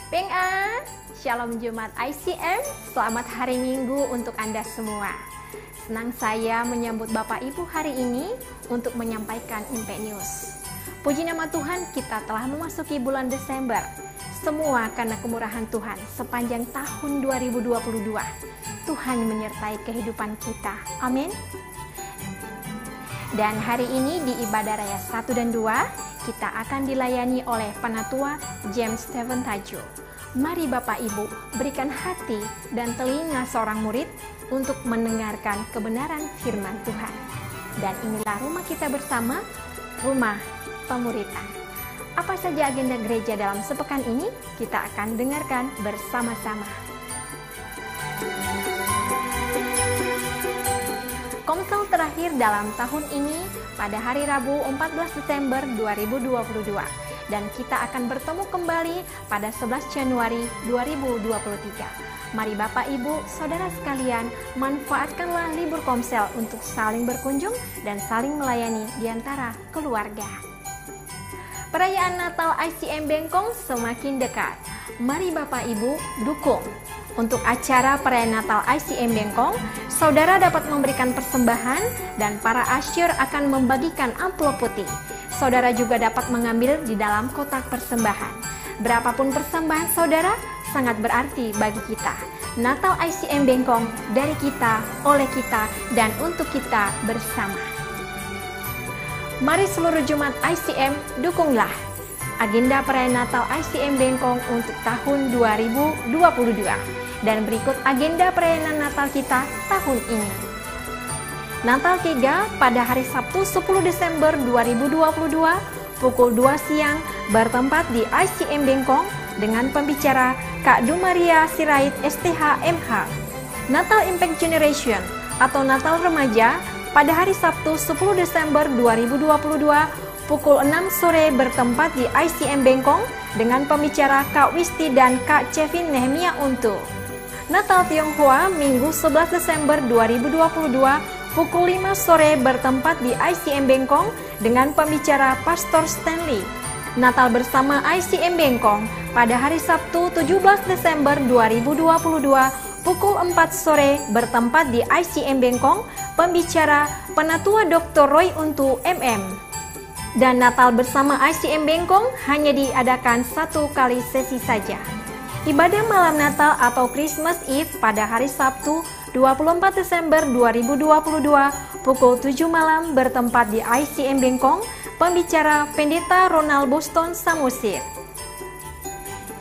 Peng'a, Shalom Jemaat ICM, selamat hari Minggu untuk Anda semua. Senang saya menyambut Bapak Ibu hari ini untuk menyampaikan Impact News. Puji nama Tuhan, kita telah memasuki bulan Desember. Semua karena kemurahan Tuhan sepanjang tahun 2022. Tuhan menyertai kehidupan kita. Amin. Dan hari ini di Ibadah Raya 1 dan 2, kita akan dilayani oleh Penatua James Stephen Tajo. Mari Bapak Ibu berikan hati dan telinga seorang murid untuk mendengarkan kebenaran firman Tuhan. Dan inilah rumah kita bersama, Rumah Pemuritan. Apa saja agenda gereja dalam sepekan ini? Kita akan dengarkan bersama-sama. Komsel terakhir dalam tahun ini pada hari Rabu 14 Desember 2022 dan kita akan bertemu kembali pada 11 Januari 2023. Mari Bapak Ibu, Saudara sekalian, manfaatkanlah libur Komsel untuk saling berkunjung dan saling melayani di antara keluarga. Perayaan Natal ICM Bengkong semakin dekat. Mari Bapak Ibu dukung. Untuk acara perayaan Natal ICM Bengkong, saudara dapat memberikan persembahan dan para asyur akan membagikan amplop putih. Saudara juga dapat mengambil di dalam kotak persembahan. Berapapun persembahan saudara, sangat berarti bagi kita. Natal ICM Bengkong dari kita, oleh kita, dan untuk kita bersama. Mari seluruh Jemaat ICM dukunglah agenda perayaan Natal ICM Bengkong untuk tahun 2022. Dan berikut agenda perayaan Natal kita tahun ini. Natal 3 pada hari Sabtu 10 Desember 2022 pukul 2 siang bertempat di ICM Bengkong dengan pembicara Kak Dumaria Sirait STH MH. Natal Impact Generation atau Natal Remaja pada hari Sabtu 10 Desember 2022 pukul 6 sore bertempat di ICM Bengkong dengan pembicara Kak Wisti dan Kak Kevin Nehemia Untu. Natal Tionghoa Minggu 11 Desember 2022 pukul 5 sore bertempat di ICM Bengkong dengan pembicara Pastor Stanley. Natal bersama ICM Bengkong pada hari Sabtu 17 Desember 2022 pukul 4 sore bertempat di ICM Bengkong, pembicara Penatua Dr. Roy Untu MM. Dan Natal bersama ICM Bengkong hanya diadakan satu kali sesi saja. Ibadah malam Natal atau Christmas Eve pada hari Sabtu 24 Desember 2022 pukul 7 malam bertempat di ICM Bengkong, pembicara Pendeta Ronald Boston Samosir.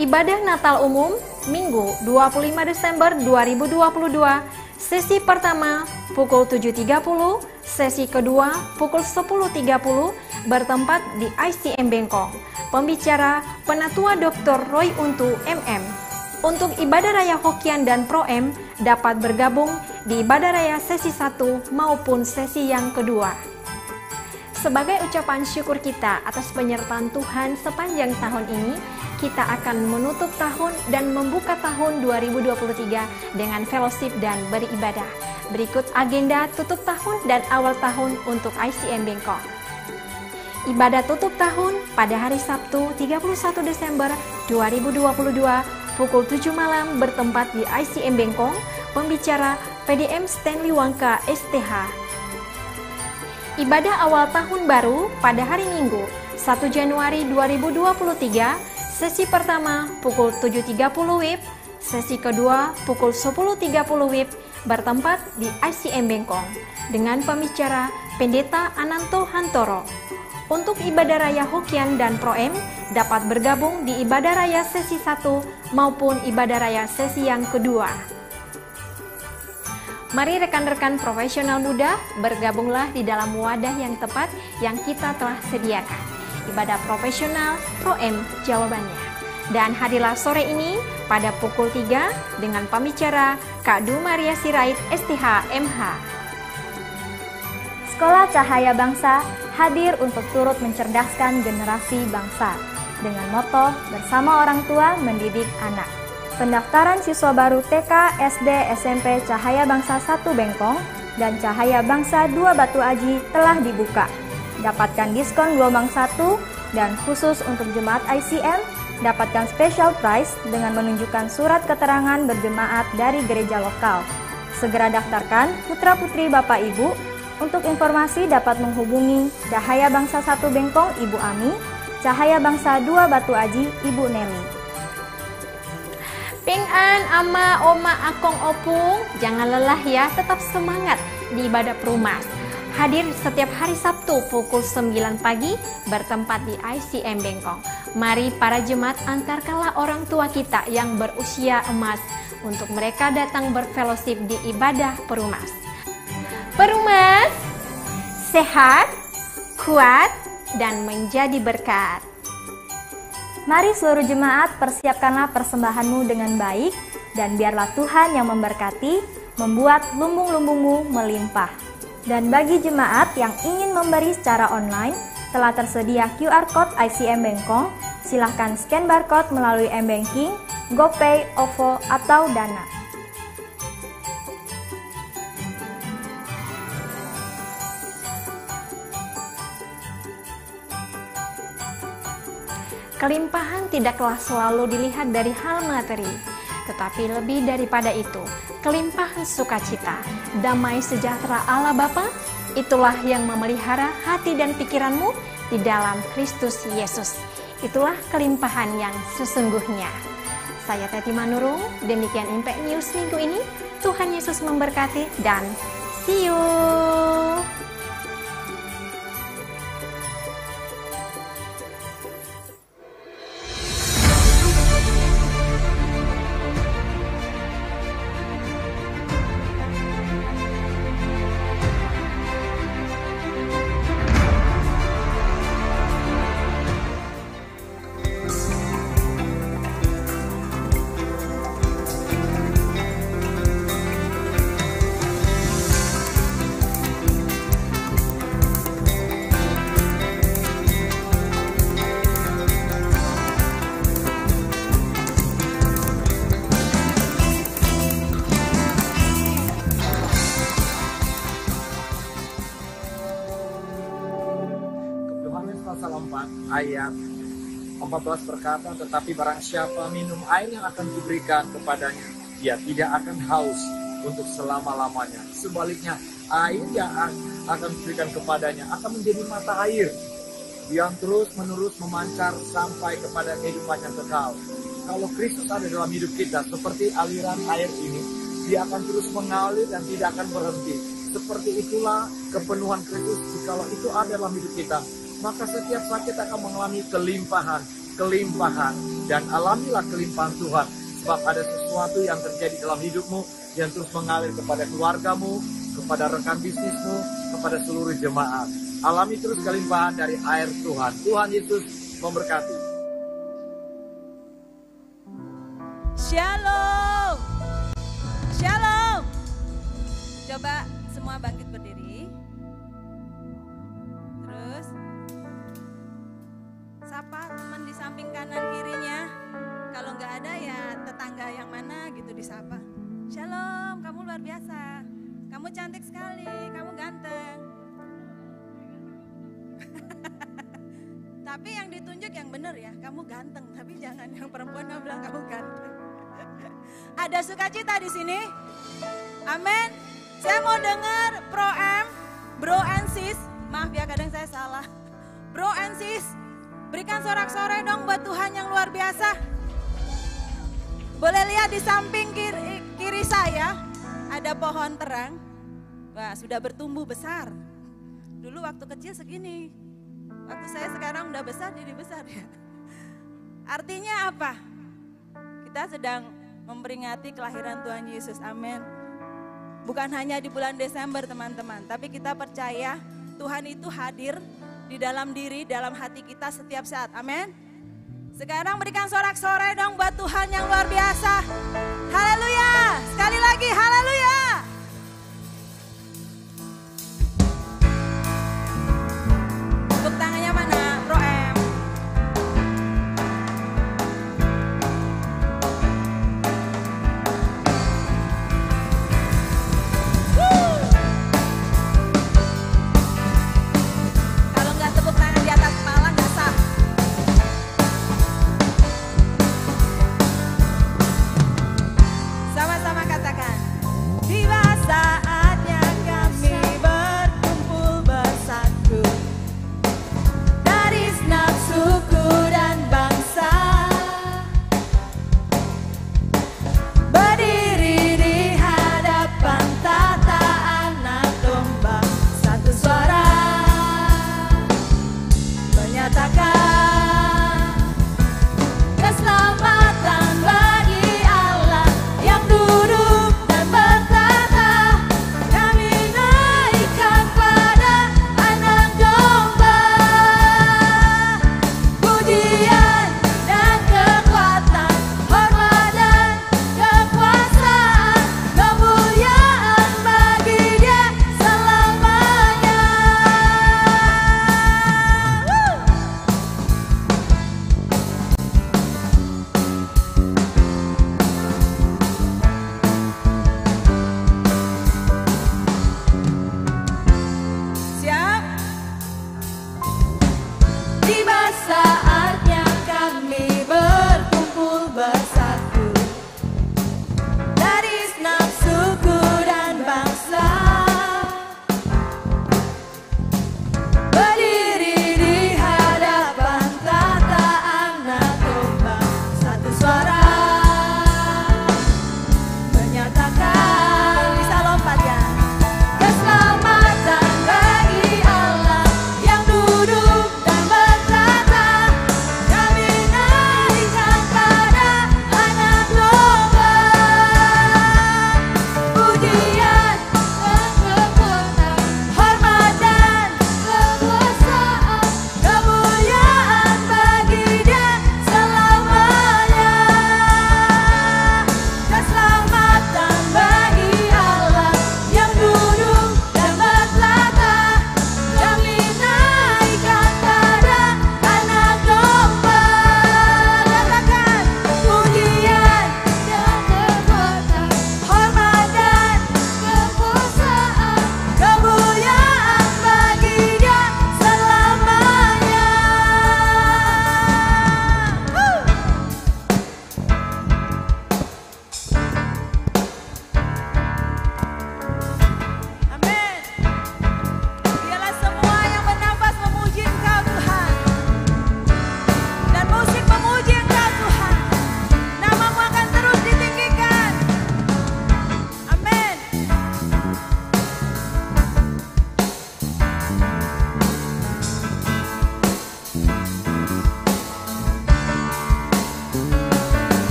Ibadah Natal Umum Minggu 25 Desember 2022, sesi pertama pukul 7.30, sesi kedua pukul 10.30 bertempat di ICM Bengkong. Pembicara Penatua Dr. Roy Untu MM. Untuk ibadah raya Hokian dan Pro-M dapat bergabung di ibadah raya sesi 1 maupun sesi yang kedua. Sebagai ucapan syukur kita atas penyertaan Tuhan sepanjang tahun ini, kita akan menutup tahun dan membuka tahun 2023 dengan fellowship dan beribadah. Berikut agenda tutup tahun dan awal tahun untuk ICM Bengkong. Ibadah tutup tahun pada hari Sabtu 31 Desember 2022 pukul 7 malam bertempat di ICM Bengkong, pembicara PDM Stanley Wangka STH. Ibadah awal tahun baru pada hari Minggu 1 Januari 2023, sesi pertama pukul 7.30 WIB, sesi kedua pukul 10.30 WIB bertempat di ICM Bengkong dengan pembicara Pendeta Ananto Hantoro. Untuk ibadah raya Hokian dan Pro-M dapat bergabung di ibadah raya sesi 1 maupun ibadah raya sesi yang kedua. Mari rekan-rekan profesional muda bergabunglah di dalam wadah yang tepat yang kita telah sediakan. Ibadah profesional Pro-M jawabannya. Dan hadirlah sore ini pada pukul 3 dengan pembicara Kak Dumaria Sirait STH MH. Sekolah Cahaya Bangsa hadir untuk turut mencerdaskan generasi bangsa dengan moto bersama orang tua mendidik anak. Pendaftaran siswa baru TK, SD, SMP Cahaya Bangsa 1 Bengkong dan Cahaya Bangsa 2 Batu Aji telah dibuka. dapatkan diskon gelombang 1, dan khusus untuk jemaat ICM, dapatkan special price dengan menunjukkan surat keterangan berjemaat dari gereja lokal. Segera daftarkan putra-putri Bapak Ibu. Untuk informasi dapat menghubungi Cahaya Bangsa 1 Bengkong Ibu Ami, Cahaya Bangsa 2 Batu Aji Ibu Nelly. Ping An, Ama, Oma, Akong, Opung, jangan lelah ya, tetap semangat di ibadah perumas. Hadir setiap hari Sabtu pukul 9 pagi bertempat di ICM Bengkong. Mari para jemaat antarkanlah orang tua kita yang berusia emas untuk mereka datang berfellowship di ibadah perumas. Perumas, sehat, kuat, dan menjadi berkat. Mari seluruh jemaat persiapkanlah persembahanmu dengan baik dan biarlah Tuhan yang memberkati, membuat lumbung-lumbungmu melimpah. Dan bagi jemaat yang ingin memberi secara online, telah tersedia QR Code ICM Bengkong. Silahkan scan barcode melalui M-Banking, GoPay, OVO, atau Dana. Kelimpahan tidaklah selalu dilihat dari hal materi, tetapi lebih daripada itu, kelimpahan sukacita, damai sejahtera Allah Bapa, itulah yang memelihara hati dan pikiranmu di dalam Kristus Yesus. Itulah kelimpahan yang sesungguhnya. Saya Teti Manurung, demikian Impact News minggu ini. Tuhan Yesus memberkati dan see you. Pasal 4 ayat 14 berkata, tetapi barang siapa minum air yang akan kuberikan kepadanya, dia tidak akan haus untuk selama-lamanya. Sebaliknya, air yang akan kuberikan kepadanya akan menjadi mata air yang terus-menerus memancar sampai kepada kehidupan yang kekal. Kalau Kristus ada dalam hidup kita, seperti aliran air ini, dia akan terus mengalir dan tidak akan berhenti. Seperti itulah kepenuhan Kristus. Jikalau itu ada dalam hidup kita, maka setiap saat kita akan mengalami kelimpahan, dan alamilah kelimpahan Tuhan. Sebab ada sesuatu yang terjadi dalam hidupmu yang terus mengalir kepada keluargamu, kepada rekan bisnismu, kepada seluruh jemaat. Alami terus kelimpahan dari air Tuhan. Tuhan Yesus memberkati. Shalom. Shalom. Coba semua bangkit berdiri. Terus sapa teman di samping kanan kirinya. Kalau nggak ada ya tetangga yang mana gitu disapa. Shalom, kamu luar biasa. Kamu cantik sekali, kamu ganteng. Tapi yang ditunjuk yang benar ya, kamu ganteng. Tapi jangan yang perempuan yang bilang kamu ganteng. Ada sukacita di sini? Amin. Saya mau dengar bro and sis. Maaf ya kadang saya salah. Bro and sis, berikan sorak-sorai dong buat Tuhan yang luar biasa. Boleh lihat di samping kiri saya, ada pohon terang. Wah, sudah bertumbuh besar. Dulu waktu kecil segini. Waktu saya sekarang udah besar jadi besar ya. Artinya apa? Kita sedang memperingati kelahiran Tuhan Yesus. Amin. Bukan hanya di bulan Desember teman-teman, tapi kita percaya Tuhan itu hadir di dalam diri, dalam hati kita setiap saat. Amin. Sekarang berikan sorak-sorai dong buat Tuhan yang luar biasa. Haleluya. Sekali lagi haleluya. Tepuk tangannya mana? Bro M. Kalau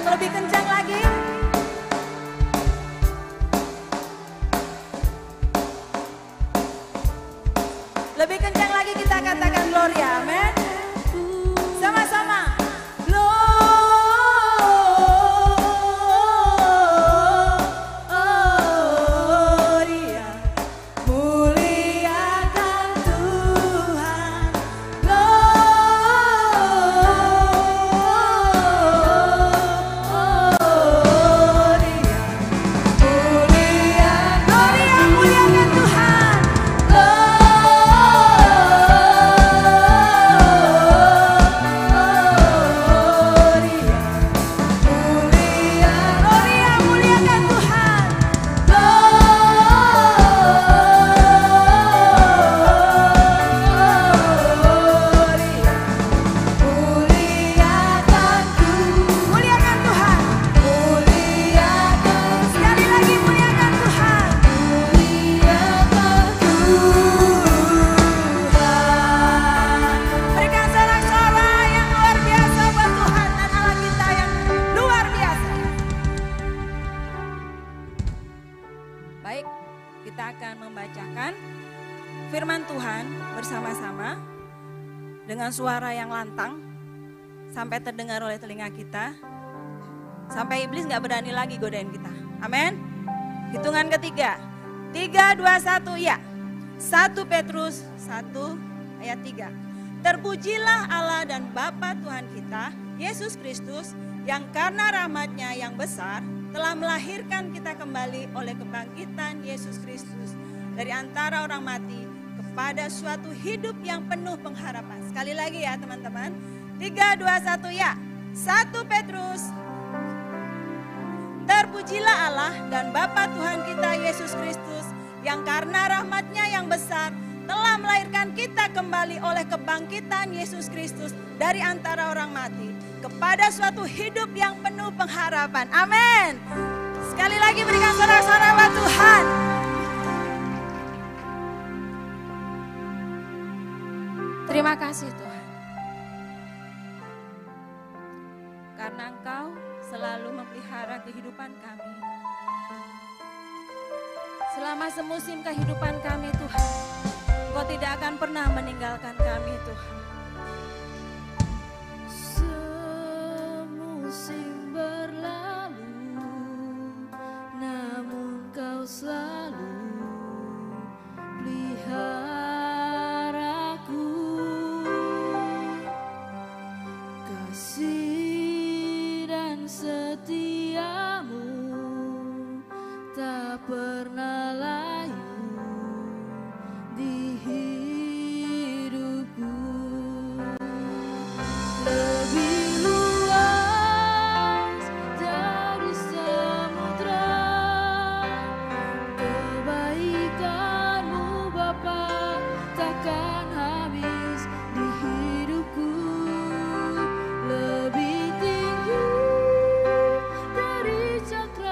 lebih kencang lagi. Lebih kencang lagi kita katakan Gloria, amin. Sama-sama. Gloria, muliakan Tuhan. Gloria, muliakan Tuhan. Baik, kita akan membacakan firman Tuhan bersama-sama dengan suara yang lantang sampai terdengar oleh telinga kita, sampai iblis gak berani lagi godain kita. Amin. Hitungan ketiga, 3, 2, 1, ya. 1 Petrus 1 ayat 3. Terpujilah Allah dan Bapa Tuhan kita, Yesus Kristus, yang karena rahmat-Nya yang besar telah melahirkan kita kembali oleh kebangkitan Yesus Kristus dari antara orang mati kepada suatu hidup yang penuh pengharapan. Sekali lagi ya teman-teman. 3, 2, 1, ya. 1 Petrus. Terpujilah Allah dan Bapa Tuhan kita Yesus Kristus yang karena rahmat-Nya yang besar telah melahirkan kita kembali oleh kebangkitan Yesus Kristus dari antara orang mati kepada suatu hidup yang penuh pengharapan. Amin. Sekali lagi berikan sorak-sorai buat Tuhan. Terima kasih Tuhan. Karena Engkau selalu memelihara kehidupan kami. Selama semusim kehidupan kami Tuhan, Engkau tidak akan pernah meninggalkan kami Tuhan. Semusim berlalu, namun Kau selalu peliharaku. Kasih dan setiamu tak pernah layu di hidupku. Lebih luas dari samudra, kebaikan-Mu Bapa takkan habis di hidupku. Lebih tinggi dari cakra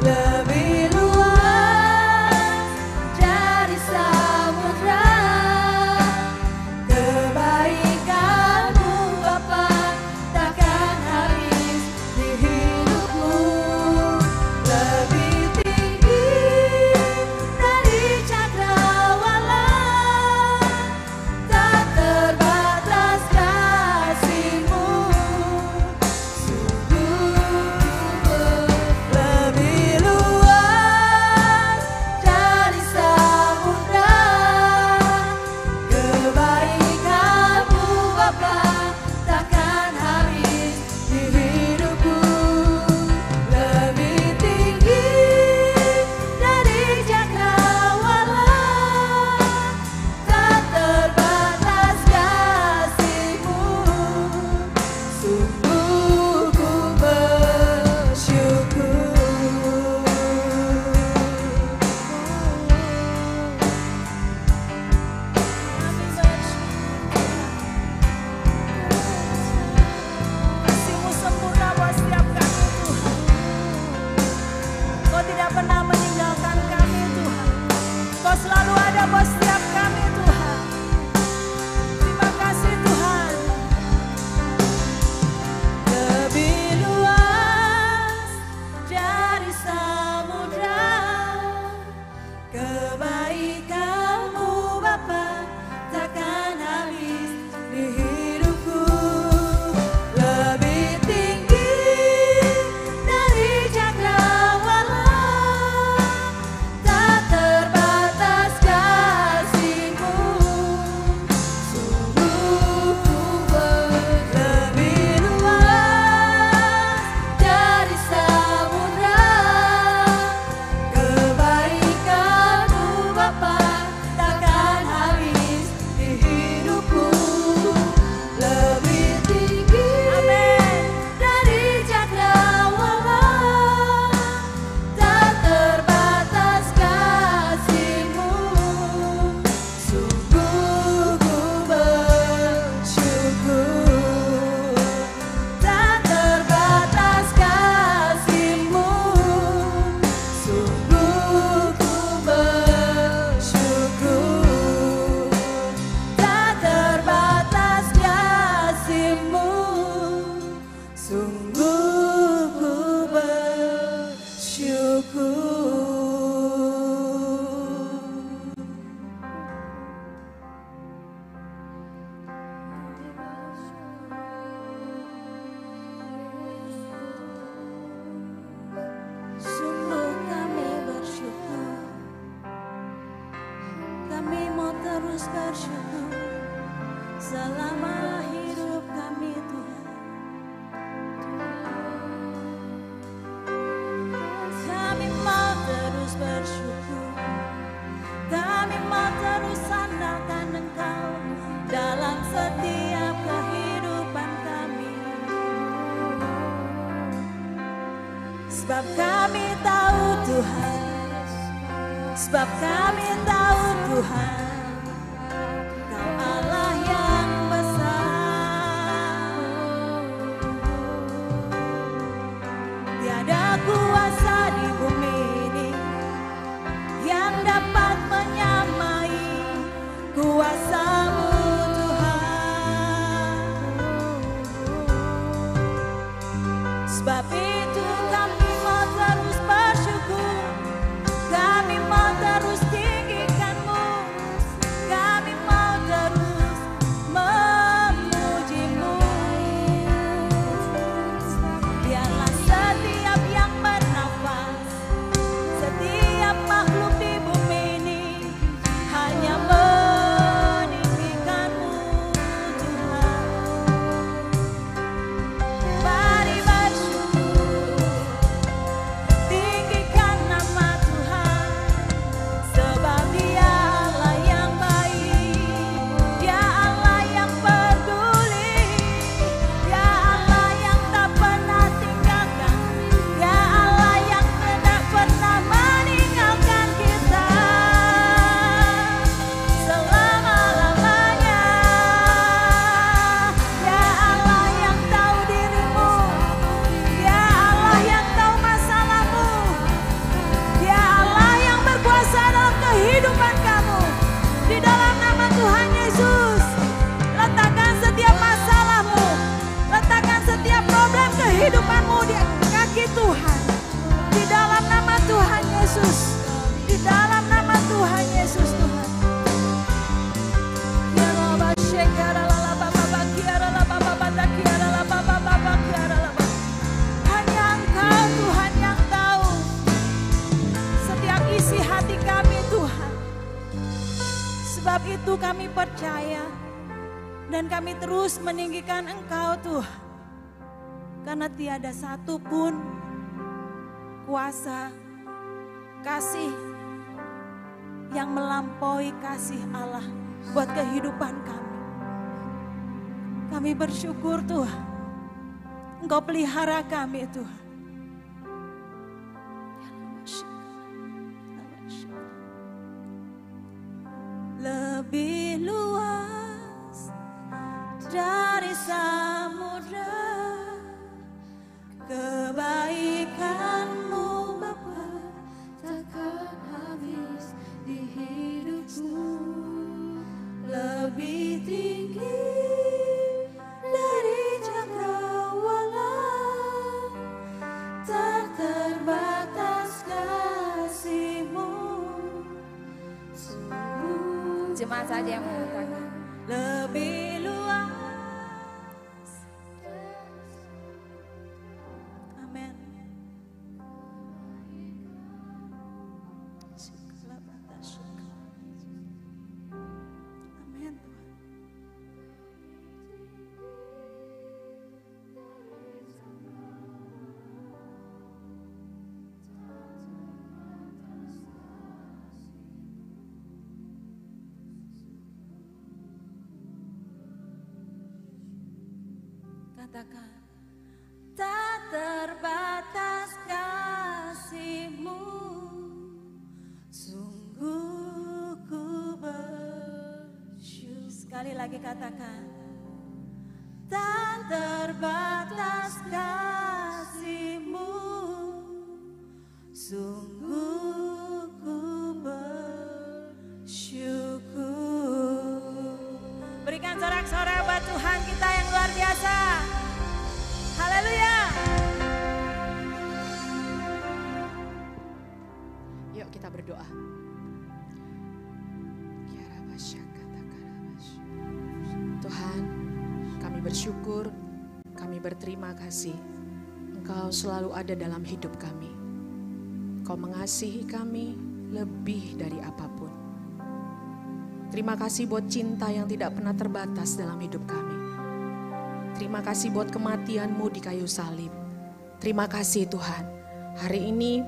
lebih luas dari samudra. Kebaikan-Mu Bapa takkan habis di hidupku, lebih tinggi dari cakrawala, tak terbatas kasih-Mu. Sungguh lebih luas dari samudra. Kebaikan-Mu Bapa takkan habis di hidupku, lebih tinggi dari cakrawala, tak terbatas kasih-Mu. Sungguh ku bersyukur. Kasih-Mu sempurna buat setiap kami, Tuhan. Kau tidak pernah meninggalkan kami, Tuhan. Kau selalu ada buat setiap kami, Tuhan. Terima kasih, Tuhan. Lebih luas dari samudra. Kebaikan-Mu Bapa takkan habis di hidupku, lebih tinggi dari cakrawala, tak terbatas kasih-Mu. Sungguh lebih luas dari samudra. Kebaikan-Mu Bapa takkan habis di hidupku, lebih tinggi dari cakrawala, tak terbatas kasih-Mu. Sungguh ku bersyukur, tak terbatas kasih-Mu. Sungguh ku bersyukur, tak terbatas kasih-Mu. Sungguh ku bersyukur. Sungguh kami bersyukur, kami mau terus bersyukur selama hidup kami, Tuhan. Kami mau terus bersyukur, kami mau terus andalkan Engkau dalam setiap kehidupan kami. Sebab kami tahu Tuhan, sebab kami tahu Tuhan, Kau Allah yang besar. Tiada kuasa di bumi ini yang dapat menyamai kuasa-Mu, Tuhan. Sebab itu kami mau terus bersyukur, kami mau terus tinggikan-Mu kehidupan kamu. Di dalam nama Tuhan Yesus, letakkan setiap masalahmu, letakkan setiap problem kehidupanmu di kaki Tuhan. Di dalam nama Tuhan Yesus, di dalam nama Tuhan Yesus Tuhan. Hanya Engkau Tuhan yang tahu setiap isi hati kami Tuhan. Sebab itu kami percaya dan kami terus meninggikan Engkau Tuhan. Karena tiada satu pun kuasa kasih yang melampaui kasih Allah buat kehidupan kami. Kami bersyukur Tuhan, Engkau pelihara kami Tuhan. Lebih luas dari samudra, kebaikan-Mu Bapa takkan habis di hidupku. Lebih tinggi dari cakrawala, tak terbatas kasih-Mu. Jemaat saja yang mengatakan Lebih luas. Amin. Amin Tuhan. Katakan, tak terbatas kasih-Mu, sungguh ku bersyukur. Sekali lagi katakan, tak terbatas kasih-Mu, sungguh ku bersyukur. Berikan sorak-sorak buat Tuhan kita yang luar biasa. Haleluya. Yuk kita berdoa. Tuhan, kami bersyukur, kami berterima kasih. Engkau selalu ada dalam hidup kami. Engkau mengasihi kami lebih dari apapun. Terima kasih buat cinta yang tidak pernah terbatas dalam hidup kami. Terima kasih buat kematian-Mu di kayu salib. Terima kasih Tuhan. Hari ini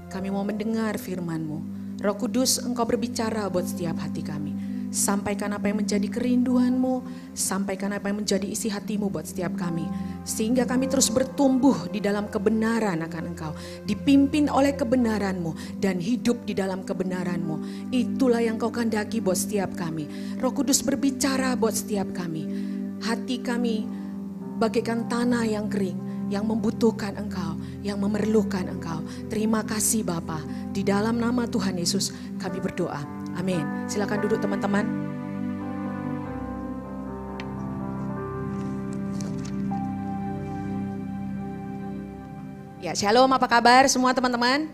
kami mau mendengar firman-Mu. Roh Kudus, Engkau berbicara buat setiap hati kami. Sampaikan apa yang menjadi kerinduan-Mu. Sampaikan apa yang menjadi isi hati-Mu buat setiap kami. Sehingga kami terus bertumbuh di dalam kebenaran akan Engkau. Dipimpin oleh kebenaran-Mu dan hidup di dalam kebenaran-Mu. Itulah yang Kau kehendaki buat setiap kami. Roh Kudus berbicara buat setiap kami. Hati kami bagaikan tanah yang kering, yang membutuhkan Engkau, yang memerlukan Engkau. Terima kasih Bapa. Di dalam nama Tuhan Yesus kami berdoa. Amin. Silakan duduk teman-teman. Ya, shalom, apa kabar semua teman-teman?